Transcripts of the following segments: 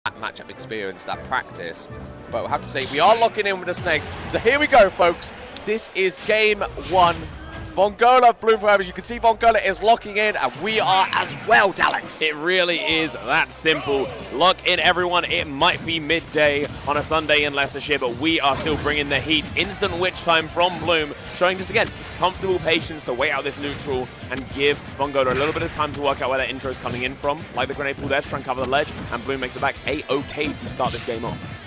that matchup experience, that practice. But we'll have to say, we are locking in with the Snake. So here we go, folks. This is game one. Vongola, Bloom4eva. You can see Vongola is locking in, and we are as well, Alex. It really is that simple. Lock in, everyone. It might be midday on a Sunday in Leicestershire, but we are still bringing the heat. Instant witch time from Bloom, showing just, again, comfortable patience to wait out this neutral and give Vongola a little bit of time to work out where that intro is coming in from. Like the grenade pull there to try and cover the ledge, and Bloom makes it back A-OK to start this game off.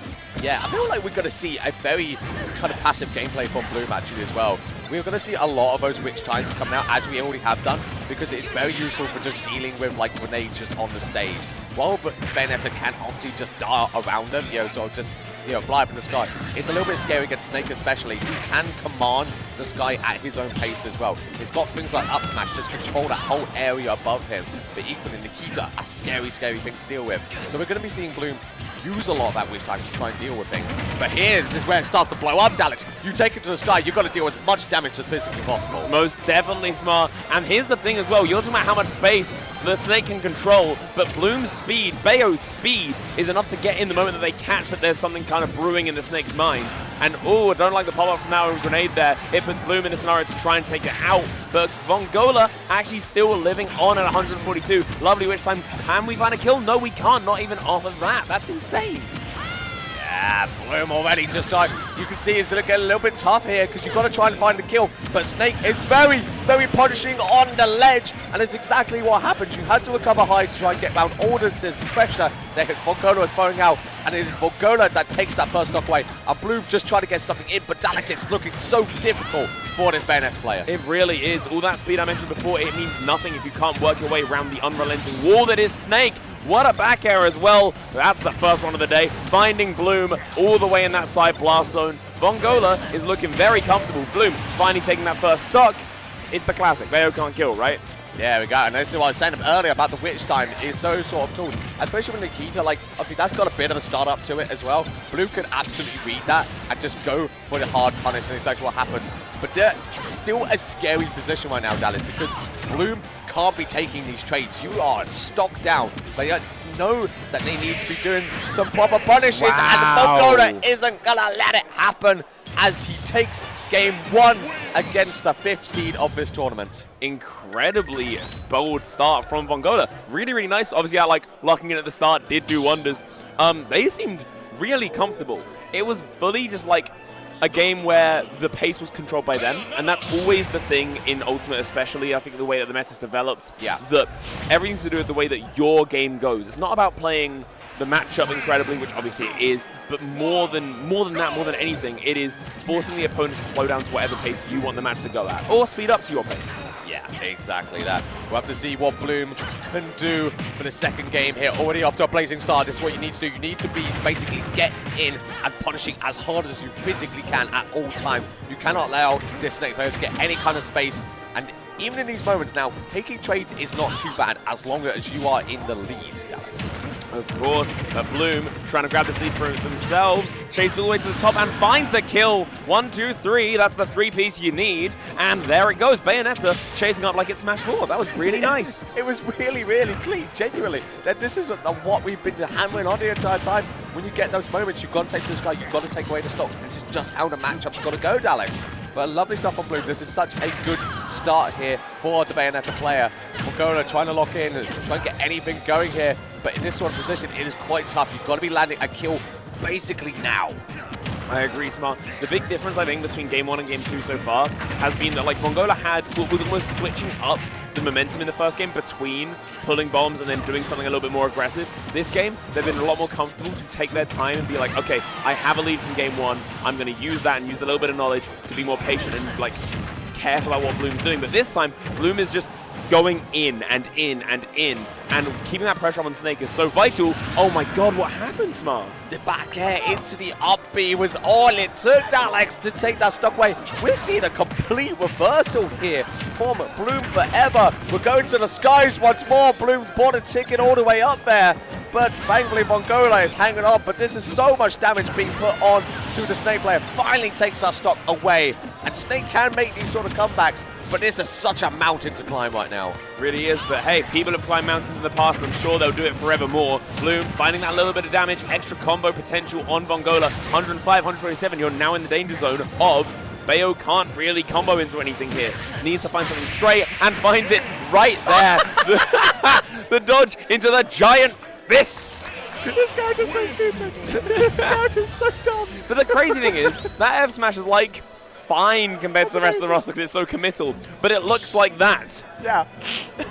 Yeah, I feel like we're going to see a very kind of passive gameplay from Bloom actually as well. We're going to see a lot of those witch times coming out, as we already have done, because it's very useful for just dealing with like grenades just on the stage. While Bayonetta can obviously just dart around them, sort of just, fly from the sky. It's a little bit scary against Snake especially. He can command the sky at his own pace as well. He's got things like up smash, just control that whole area above him. But equally, Nikita, a scary, scary thing to deal with. So we're going to be seeing Bloom use a lot of that witch time to try and deal with things. But here, this is where it starts to blow up, Alex. You take it to the sky, you've got to deal with as much damage as physically possible. Most definitely smart. And here's the thing as well, you're talking about how much space the Snake can control, but Bloom's speed, Bayo's speed, is enough to get in the moment that they catch that there's something kind of brewing in the Snake's mind. And oh, I don't like the pop-up from that grenade there. It puts Bloom in a scenario to try and take it out. But Vongola actually still living on at 142. Lovely witch time. Can we find a kill? No, we can't. Not even off of that. That's insane. Yeah, Bloom already just like, you can see it's going to get a little bit tough here because you've got to try and find the kill. But Snake is very, very punishing on the ledge, and it's exactly what happens. You had to recover high to try and get around all the pressure that Vongola is throwing out, and it is Vongola that takes that first knock away. And Bloom just trying to get something in, but Alex, it's looking so difficult for this Bayonetta player. It really is. All that speed I mentioned before, it means nothing if you can't work your way around the unrelenting wall that is Snake. What a back air as well. That's the first one of the day. Finding Bloom all the way in that side blast zone. Vongola is looking very comfortable. Bloom finally taking that first stock. It's the classic. Bayo can't kill, right? Yeah, we got it. And this is what I was saying earlier about the witch time. Is so sort of tool, especially with Nikita. Like, obviously, that's got a bit of a startup to it as well. Bloom can absolutely read that and just go for the hard punish, and it's actually what happens. But they're still a scary position right now, Dallas, because Bloom can't be taking these trades. You are stocked down. They know that they need to be doing some proper punishes, and Vongola isn't gonna let it happen as he takes game one against the 5th seed of this tournament. Incredibly bold start from Vongola. Really, really nice. Obviously, like locking in at the start did do wonders. They seemed really comfortable. It was fully just like a game where the pace was controlled by them, and that's always the thing in Ultimate, especially. I think the way that the meta's developed, that everything's to do with the way that your game goes. It's not about playing the matchup incredibly, which obviously it is, but more than that, more than anything, it is forcing the opponent to slow down to whatever pace you want the match to go at, or speed up to your pace. Yeah, exactly that. We'll have to see what Bloom can do for the second game here. Already off to a blazing start. This is what you need to do. You need to be basically getting in and punishing as hard as you physically can at all time. You cannot allow this Snake player to get any kind of space. And even in these moments now, taking trades is not too bad as long as you are in the lead, Dallas. Of course, but Bloom trying to grab this lead for themselves, chase all the way to the top and finds the kill. 1, 2, 3, that's the 3-piece you need. And there it goes, Bayonetta chasing up like it's Smash 4. That was really nice. It was really, really clean, genuinely. This is what we've been hammering on the entire time. When you get those moments, you've got to take to the sky, you've got to take away the stock. This is just how the matchup's got to go, Dalek. But lovely stuff on Bloom. This is such a good start here for the Bayonetta player. Vongola trying to lock in, trying to get anything going here. But in this sort of position, it is quite tough. You've got to be landing a kill basically now. I agree, Smart. The big difference, I think, between Game 1 and Game 2 so far has been that, like, Vongola was almost switching up the momentum in the first game between pulling bombs and then doing something a little bit more aggressive. This game, they've been a lot more comfortable to take their time and be like, okay, I have a lead from Game 1. I'm going to use that and use a little bit of knowledge to be more patient and, like, careful about what Bloom's doing. But this time, Bloom is just going in and in and in, and keeping that pressure on Snake is so vital. Oh my god, what happened, Smart? The back air into the up B was all it took, Alex, to take that stock away. We're seeing a complete reversal here from Bloom4eva. We're going to the skies once more. Bloom's bought a ticket all the way up there, but thankfully Vongola is hanging on. But this is so much damage being put on to the Snake player. Finally takes our stock away. And Snake can make these sort of comebacks, but this is such a mountain to climb right now. Really is, but hey, people have climbed mountains in the past, and I'm sure they'll do it forevermore. Bloom finding that little bit of damage, extra combo potential on Vongola. 105, 127, you're now in the danger zone of Bayo can't really combo into anything here. Needs to find something straight, and finds it right there. The dodge into the giant fist. This character's so stupid. This character's so dumb. But the crazy thing is, that F smash is like fine compared to the rest of the roster because it's so committal, but it looks like that. Yeah.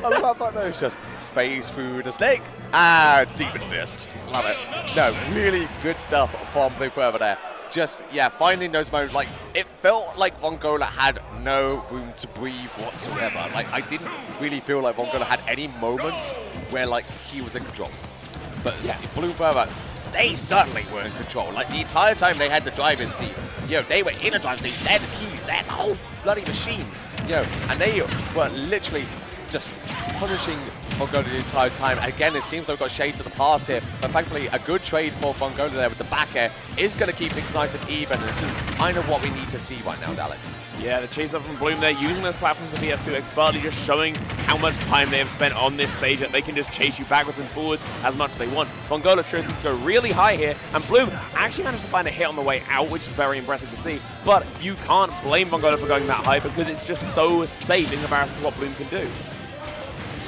I love that though. It's just phase through the Snake. Demon Fist. Love it. No, really good stuff from Bloom4eva there. Just, yeah, finding those moments, like, it felt like Vongola had no room to breathe whatsoever. Like, I didn't really feel like Vongola had any moments where, like, he was in control. But yeah, Bloom4eva, they certainly were in control. Like, the entire time they had the driver's seat, you know, they were in a driver's seat, they had the keys, they had the whole bloody machine, you know, and they were literally just punishing Vongola the entire time. Again, it seems they've got shades of the past here, but thankfully a good trade for Vongola there with the back air is going to keep things nice and even, and this is kind of what we need to see right now, Dalek. Yeah, the chase up from Bloom there, using those platforms of PS2 expertly, just showing how much time they have spent on this stage, that they can just chase you backwards and forwards as much as they want. Vongola chose to go really high here, and Bloom actually managed to find a hit on the way out, which is very impressive to see. But you can't blame Vongola for going that high because it's just so safe in comparison to what Bloom can do.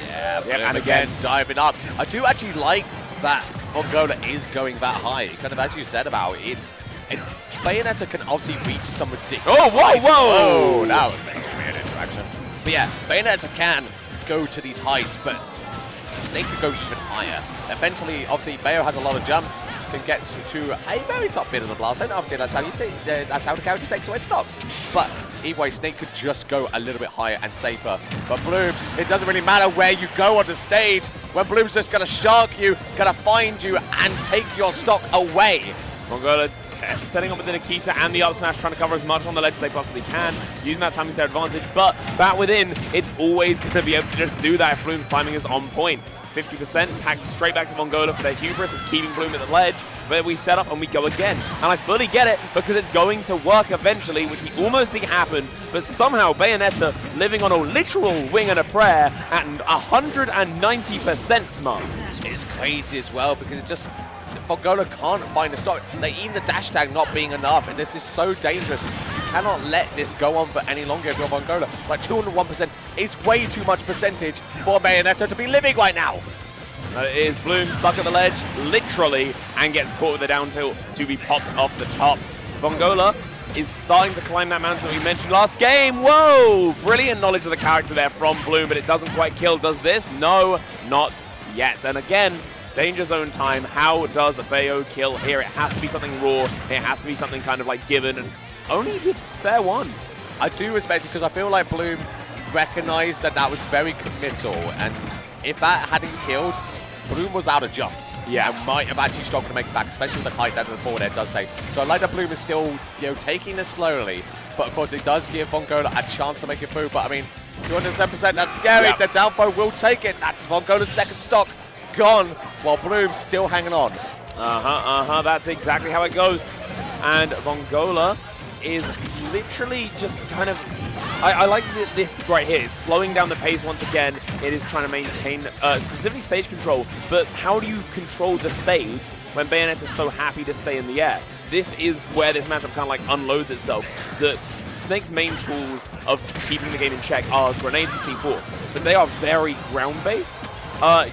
Yeah, and again, diving up. I do actually like that Vongola is going that high. Kind of as you said about it, Bayonetta can obviously reach some ridiculous heights. Whoa! Oh, that was a weird interaction. But yeah, Bayonetta can go to these heights, but Snake could go even higher. Eventually, obviously, Bayo has a lot of jumps, can get to a very top bit of the blast, and obviously that's how the character takes away stops. But either way, Snake could just go a little bit higher and safer. But Bloom, it doesn't really matter where you go on the stage, when Bloom's just gonna shark you, gonna find you, and take your stock away. Vongola setting up with the Nikita and the up smash, trying to cover as much on the ledge as they possibly can, using that timing to their advantage, but back within, it's always going to be able to just do that if Bloom's timing is on point. 50% tagged straight back to Vongola for their hubris of keeping Bloom at the ledge, but we set up and we go again. And I fully get it, because it's going to work eventually, which we almost see happen, but somehow Bayonetta living on a literal wing and a prayer at 190% smart. It's crazy as well, because it just, Vongola can't find a stop. Even the dash tag not being enough, and this is so dangerous. You cannot let this go on for any longer if you're Vongola. Like 201% is way too much percentage for Bayonetta to be living right now. It is Bloom stuck at the ledge, literally, and gets caught with the down tilt to be popped off the top. Vongola is starting to climb that mountain that we mentioned last game. Whoa! Brilliant knowledge of the character there from Bloom, but it doesn't quite kill. Does this? No, not yet. And again, danger zone time. How does Bayo kill here? It has to be something raw. It has to be something kind of like given, and only the fair one. I do respect it because I feel like Bloom recognized that that was very committal, and if that hadn't killed, Bloom was out of jumps. Yeah, and might have actually struggled to make it back, especially with the height that the forward air does take. So I like that Bloom is still, taking this slowly, but of course it does give Vongola a chance to make it through. But I mean, 207%, that's scary. Yeah. The downfall will take it. That's Vongola's second stock gone, while Bloom's still hanging on. That's exactly how it goes. And Vongola is literally just kind of, I like this right here. It's slowing down the pace once again. It is trying to maintain specifically stage control, but how do you control the stage when Bayonetta is so happy to stay in the air? This is where this matchup kind of like unloads itself. The Snake's main tools of keeping the game in check are grenades and C4, but they are very ground-based.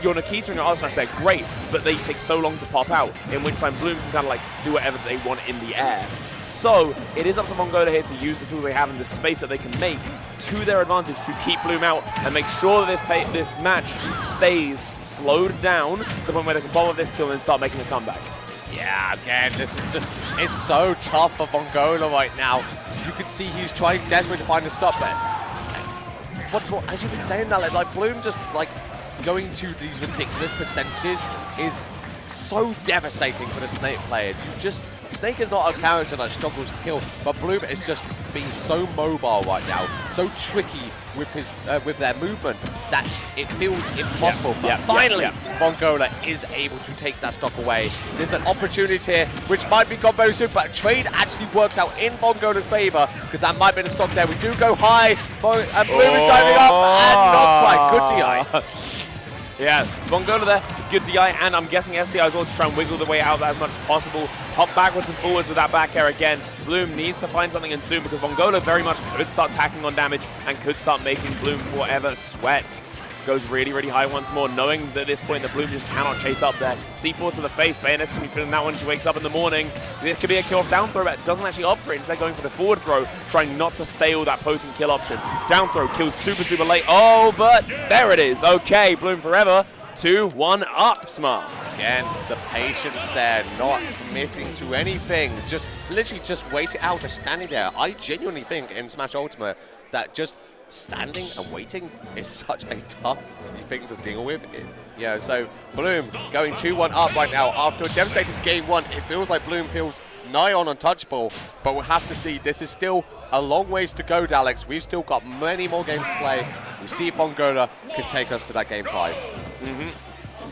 Your Nikita and your R smash, they're great, but they take so long to pop out, in which time Bloom can kind of like do whatever they want in the air. So it is up to Vongola here to use the tools they have and the space that they can make to their advantage to keep Bloom out and make sure that this match stays slowed down to the point where they can bomb up this kill and start making a comeback. Yeah, again, this is just, it's so tough for Vongola right now. You can see he's trying desperately to find a stop there. As you've been saying that, like Bloom just like going to these ridiculous percentages is so devastating for the Snake player. Snake is not a character that struggles to kill, but Bloom is just being so mobile right now, so tricky with his with their movement that it feels impossible. But finally, Vongola is able to take that stock away. There's an opportunity here, which might be gone very soon, but trade actually works out in Vongola's favor, because that might be the stock there. We do go high, and Bloom is diving up, and not quite. Good DI. Yeah, Vongola there, good DI, and I'm guessing SDI is going to try and wiggle the way out as much as possible. Hop backwards and forwards with that back air again. Bloom needs to find something in soon, because Vongola very much could start tacking on damage and could start making Bloom4eva sweat. Goes really, really high once more, knowing that at this point that Bloom just cannot chase up there. C4 to the face, Bayonetta's going to be feeling that one. She wakes up in the morning. This could be a kill off down throw, but doesn't actually opt for it. Instead going for the forward throw, trying not to stale that post and kill option. Down throw kills super, super late. Oh, but there it is. Okay, Bloom4eva 2-1 up, Smart. Again, the patience there, not committing to anything, just literally just wait it out, just standing there. I genuinely think in Smash Ultimate that just standing and waiting is such a tough thing to deal with. Yeah, so Bloom going 2-1 up right now after a devastating game one. It feels like Bloom feels nigh on untouchable, but we'll have to see. This is still a long ways to go, Daleks. We've still got many more games to play. We'll see if Vongola can take us to that game 5.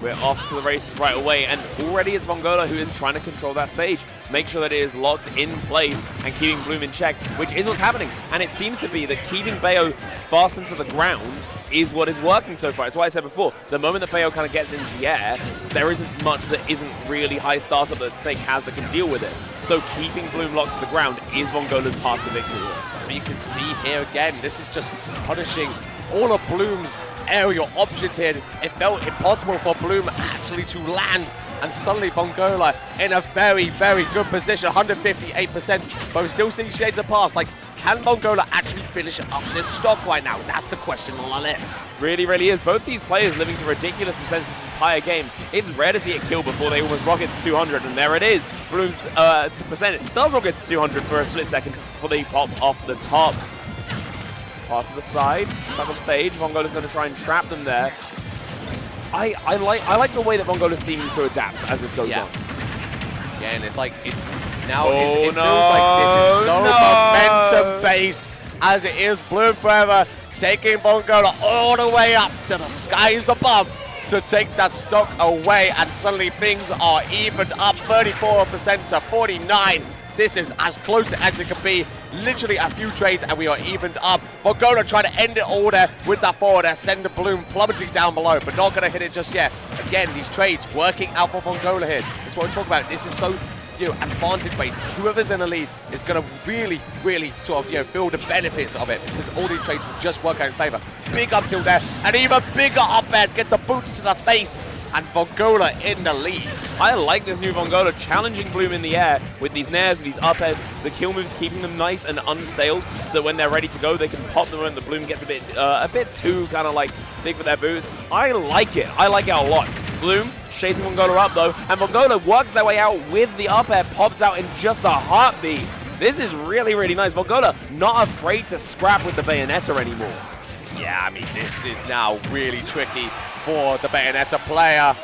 We're off to the races right away, and already it's Vongola who is trying to control that stage. Make sure that it is locked in place and keeping Bloom in check, which is what's happening. And it seems to be that keeping Bayo fastened to the ground is what is working so far. It's why I said before, the moment that Bayo kind of gets into the air, there isn't much that isn't really high startup that Snake has that can deal with it. So keeping Bloom locked to the ground is Vongola's path to victory. But you can see here again, this is just punishing all of Bloom's aerial options here. It felt impossible for Bloom actually to land, and suddenly Vongola in a very, very good position, 158%, but we still see shades of past. Like, can Vongola actually finish up this stock right now? That's the question on our lips. Really, really is. Both these players living to ridiculous percentages this entire game. It's rare to see it kill before they almost rocket to 200, and there it is. Bloom's percent does rocket to 200 for a split second before they pop off the top. Pass to the side, stuck on stage. Vongola's going to try and trap them there. I like the way that Vongola's seeming to adapt as this goes on. Again, it's like it feels like this is so momentum based as it is. Bloom4eva taking Vongola all the way up to the skies above to take that stock away, and suddenly things are evened up, 34% to 49. This is as close as it can be. Literally a few trades and we are evened up. Vongola trying to end it all there with that forward there, send the Bloom plummeting down below, but not going to hit it just yet. Again, these trades working out for Vongola here. That's what we're talking about. This is so, advantage based. Whoever's in the lead is going to really, really sort of, feel the benefits of it, because all these trades will just work out in favor. Big up till there, and even bigger up air, get the boots to the face, and Vongola in the lead. I like this new Vongola challenging Bloom in the air with these nairs, with these up airs, the kill moves keeping them nice and unstaled, so that when they're ready to go, they can pop them when the Bloom gets a bit too kind of like big for their boots. I like it. I like it a lot. Bloom chasing Vongola up though, and Vongola works their way out with the up air, pops out in just a heartbeat. This is really, really nice. Vongola not afraid to scrap with the Bayonetta anymore. Yeah, I mean, this is now really tricky for the Bayonetta player.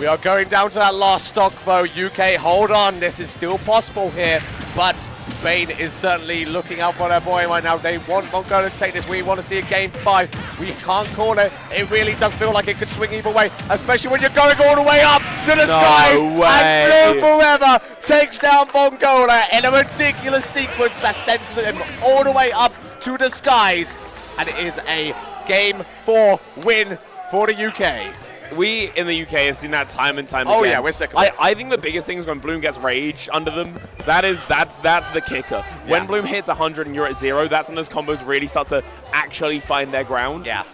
We are going down to that last stock though. UK, hold on, this is still possible here, but Spain is certainly looking out for their boy right now. They want Vongola to take this. We want to see a game 5. We can't call it. It really does feel like it could swing either way, especially when you're going all the way up to the skies. And Bloom4eva takes down Vongola in a ridiculous sequence that sends him all the way up to the skies. And it is a game 4 win for the UK. We in the UK have seen that time and time again. Oh yeah, we're sick of it. I think the biggest thing is when Bloom gets rage under them. That's the kicker. Yeah. When Bloom hits 100 and you're at 0, that's when those combos really start to actually find their ground. Yeah.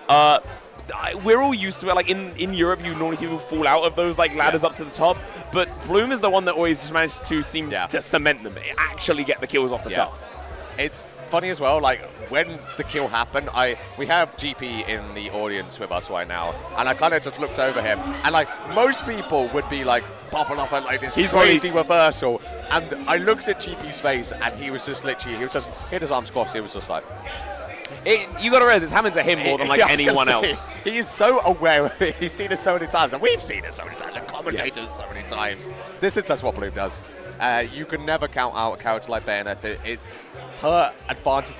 We're all used to it. Like in Europe, you normally see people fall out of those like ladders up to the top, but Bloom is the one that always just manages to seem to cement them, actually get the kills off the top. It's funny as well, like when the kill happened, we have GP in the audience with us right now, and I kind of just looked over him, and like most people would be like popping off at like this crazy reversal, and I looked at GP's face, and he was just literally, he had his arms crossed, he was just like, You got to realize it's happened to him more than like Yeah, I was anyone gonna else. say, he is so aware of it. He's seen it so many times, and we've seen it so many times, and commentators so many times. This is just what Bloom does. You can never count out a character like Bayonetta. Her advantage